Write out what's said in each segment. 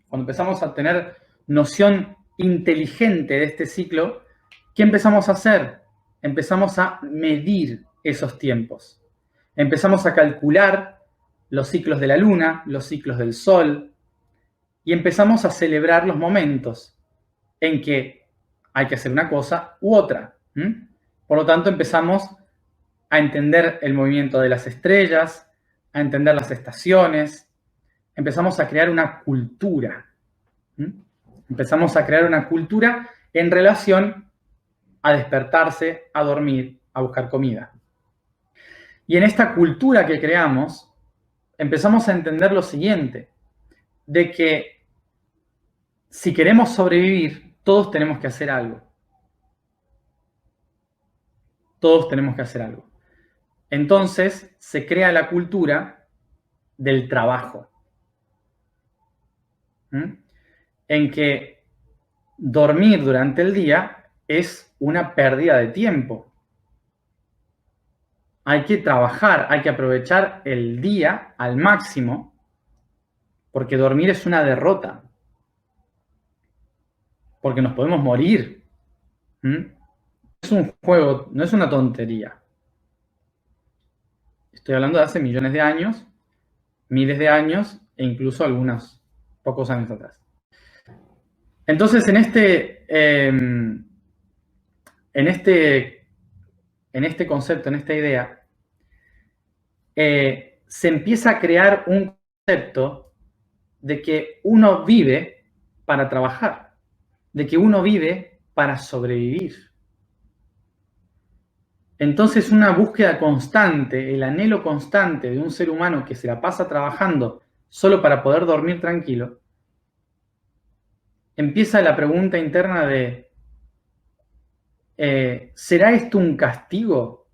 Cuando empezamos a tener noción inteligente de este ciclo, ¿qué empezamos a hacer? Empezamos a medir esos tiempos. Empezamos a calcular los ciclos de la luna, los ciclos del sol, y empezamos a celebrar los momentos en que hay que hacer una cosa u otra. Por lo tanto, empezamos a entender el movimiento de las estrellas, a entender las estaciones, empezamos a crear una cultura. Empezamos a crear una cultura en relación a despertarse, a dormir, a buscar comida. Y en esta cultura que creamos, empezamos a entender lo siguiente, de que si queremos sobrevivir, todos tenemos que hacer algo. Todos tenemos que hacer algo. Entonces, se crea la cultura del trabajo. En que dormir durante el día es una pérdida de tiempo. Hay que trabajar, hay que aprovechar el día al máximo, porque dormir es una derrota. Porque nos podemos morir. Es un juego, no es una tontería. Estoy hablando de hace millones de años, miles de años e incluso algunos pocos años atrás. Entonces, en este concepto, en esta idea, se empieza a crear un concepto de que uno vive para trabajar, de que uno vive para sobrevivir. Entonces, una búsqueda constante, el anhelo constante de un ser humano que se la pasa trabajando solo para poder dormir tranquilo, empieza la pregunta interna de, ¿será esto un castigo?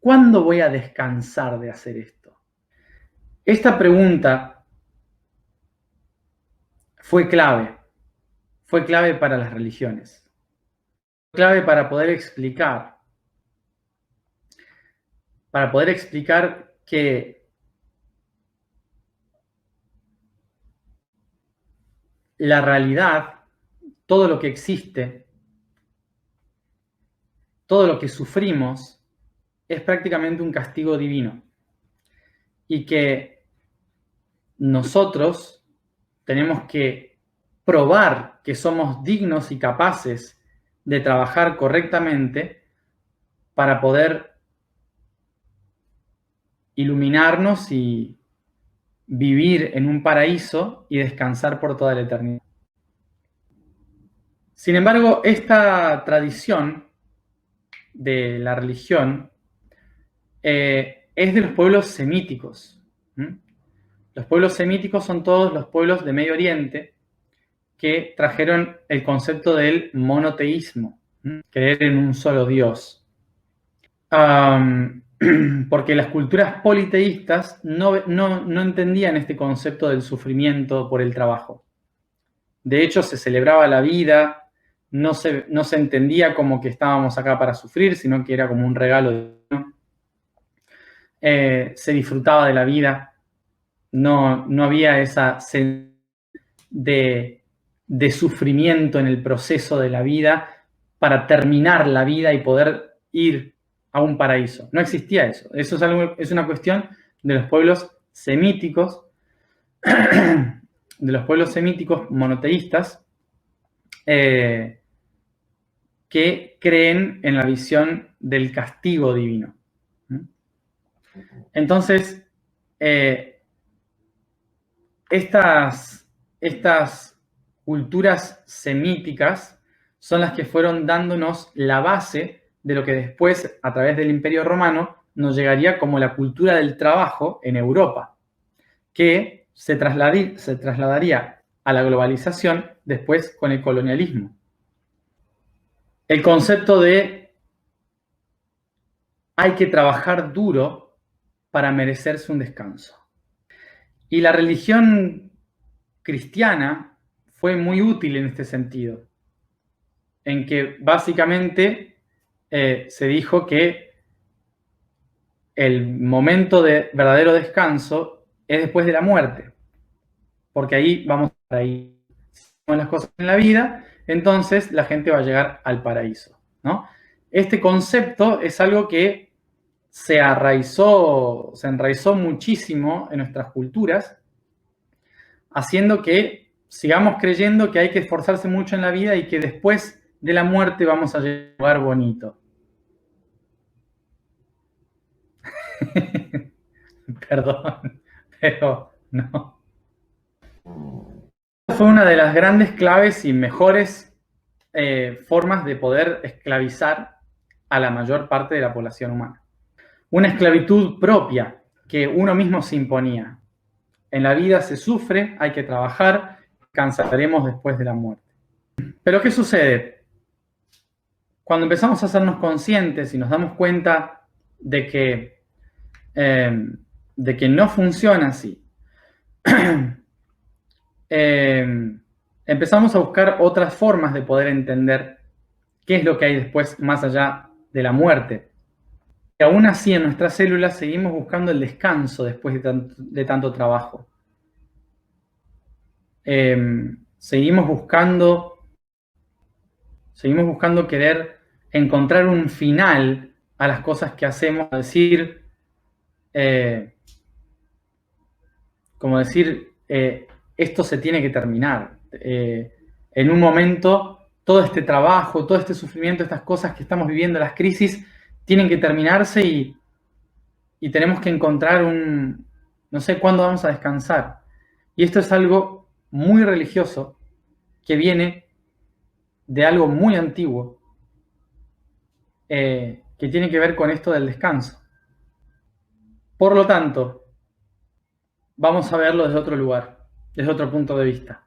¿Cuándo voy a descansar de hacer esto? Esta pregunta fue clave para las religiones, fue clave para poder explicar que la realidad, todo lo que existe, todo lo que sufrimos, es prácticamente un castigo divino. Y que nosotros tenemos que probar que somos dignos y capaces de trabajar correctamente para poder iluminarnos y vivir en un paraíso y descansar por toda la eternidad. Sin embargo, esta tradición de la religión es de los pueblos semíticos. Los pueblos semíticos son todos los pueblos de Medio Oriente que trajeron el concepto del monoteísmo, creer en un solo Dios. Porque las culturas politeístas no entendían este concepto del sufrimiento por el trabajo. De hecho, se celebraba la vida, no se entendía como que estábamos acá para sufrir, sino que era como un regalo divino. Se disfrutaba de la vida, no había esa sensación de sufrimiento en el proceso de la vida para terminar la vida y poder ir a un paraíso. No existía eso. Eso es una cuestión de los pueblos semíticos, monoteístas, que creen en la visión del castigo divino. Entonces, estas culturas semíticas son las que fueron dándonos la base de lo que después, a través del Imperio Romano, nos llegaría como la cultura del trabajo en Europa, que se trasladaría a la globalización después con el colonialismo. El concepto de hay que trabajar duro para merecerse un descanso. Y la religión cristiana fue muy útil en este sentido, en que básicamente se dijo que el momento de verdadero descanso es después de la muerte, porque ahí vamos paraíso. Si hacemos las cosas en la vida, entonces la gente va a llegar al paraíso, ¿no? Este concepto es algo que se enraizó muchísimo en nuestras culturas, haciendo que sigamos creyendo que hay que esforzarse mucho en la vida y que después de la muerte vamos a llegar a un lugar bonito. Perdón, pero no. Fue una de las grandes claves y mejores formas de poder esclavizar a la mayor parte de la población humana. Una esclavitud propia que uno mismo se imponía. En la vida se sufre, hay que trabajar, cansaremos después de la muerte. Pero ¿qué sucede? Cuando empezamos a hacernos conscientes y nos damos cuenta de que no funciona así, empezamos a buscar otras formas de poder entender qué es lo que hay después, más allá de la muerte. Y aún así, en nuestras células seguimos buscando el descanso después de tanto trabajo. Seguimos buscando querer encontrar un final a las cosas que hacemos, esto se tiene que terminar. En un momento, todo este trabajo, todo este sufrimiento, estas cosas que estamos viviendo, las crisis, tienen que terminarse y tenemos que encontrar no sé cuándo vamos a descansar. Y esto es algo muy religioso que viene de algo muy antiguo que tiene que ver con esto del descanso. Por lo tanto, vamos a verlo desde otro lugar, desde otro punto de vista.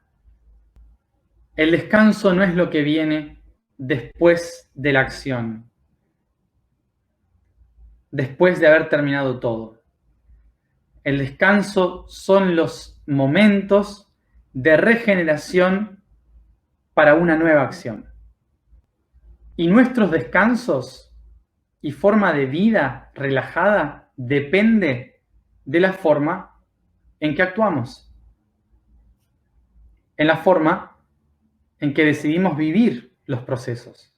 El descanso no es lo que viene después de la acción, después de haber terminado todo. El descanso son los momentos de regeneración para una nueva acción. Y nuestros descansos y forma de vida relajada depende de la forma en que actuamos, en la forma en que decidimos vivir los procesos.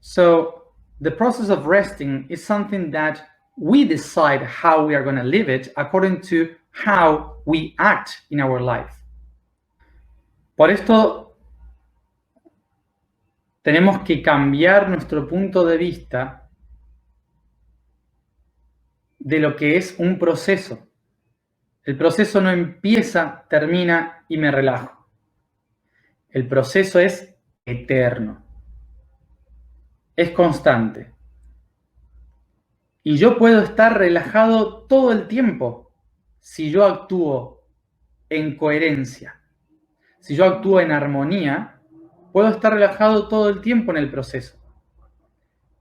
So, the process of resting is something that we decide how we are going to live it according to how we act in our life. Por esto, tenemos que cambiar nuestro punto de vista de lo que es un proceso. El proceso no empieza, termina y me relajo. El proceso es eterno. Es constante. Y yo puedo estar relajado todo el tiempo si yo actúo en coherencia. Si yo actúo en armonía, puedo estar relajado todo el tiempo en el proceso.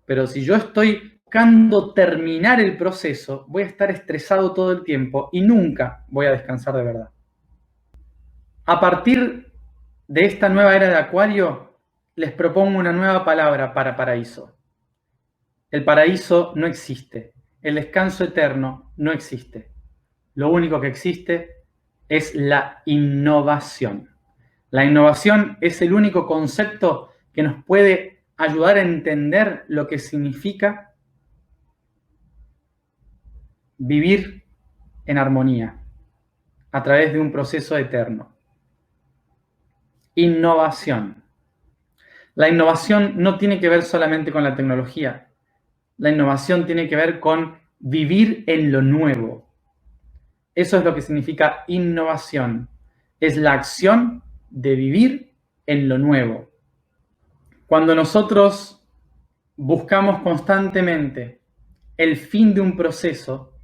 Pero si yo estoy buscando terminar el proceso, voy a estar estresado todo el tiempo y nunca voy a descansar de verdad. A partir de esta nueva era de Acuario, les propongo una nueva palabra para paraíso. El paraíso no existe. El descanso eterno no existe. Lo único que existe es la innovación. La innovación es el único concepto que nos puede ayudar a entender lo que significa vivir en armonía a través de un proceso eterno. Innovación. La innovación no tiene que ver solamente con la tecnología. La innovación tiene que ver con vivir en lo nuevo. Eso es lo que significa innovación. Es la acción de vivir en lo nuevo. Cuando nosotros buscamos constantemente el fin de un proceso,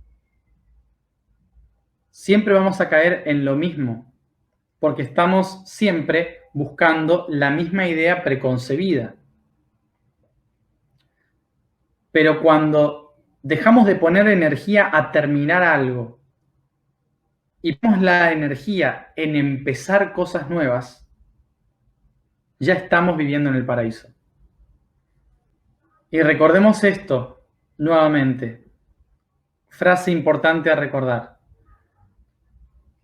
siempre vamos a caer en lo mismo, porque estamos siempre buscando la misma idea preconcebida. Pero cuando dejamos de poner energía a terminar algo y ponemos la energía en empezar cosas nuevas, ya estamos viviendo en el paraíso. Y recordemos esto nuevamente. Frase importante a recordar.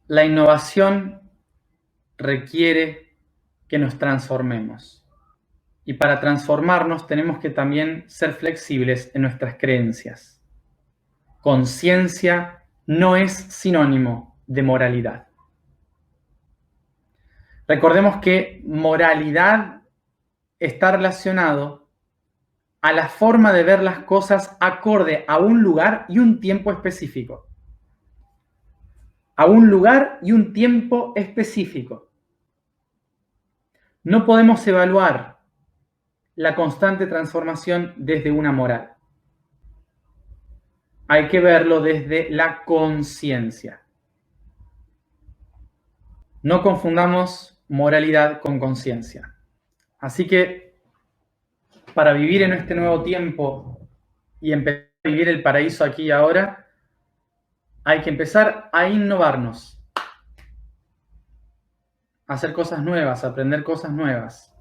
La innovación requiere que nos transformemos. Y para transformarnos tenemos que también ser flexibles en nuestras creencias. Conciencia no es sinónimo de moralidad. Recordemos que moralidad está relacionado a la forma de ver las cosas acorde a un lugar y un tiempo específico. A un lugar y un tiempo específico. No podemos evaluar la constante transformación desde una moral. Hay que verlo desde la conciencia. No confundamos moralidad con conciencia. Así que para vivir en este nuevo tiempo y empezar a vivir el paraíso aquí y ahora, hay que empezar a innovarnos, a hacer cosas nuevas, a aprender cosas nuevas.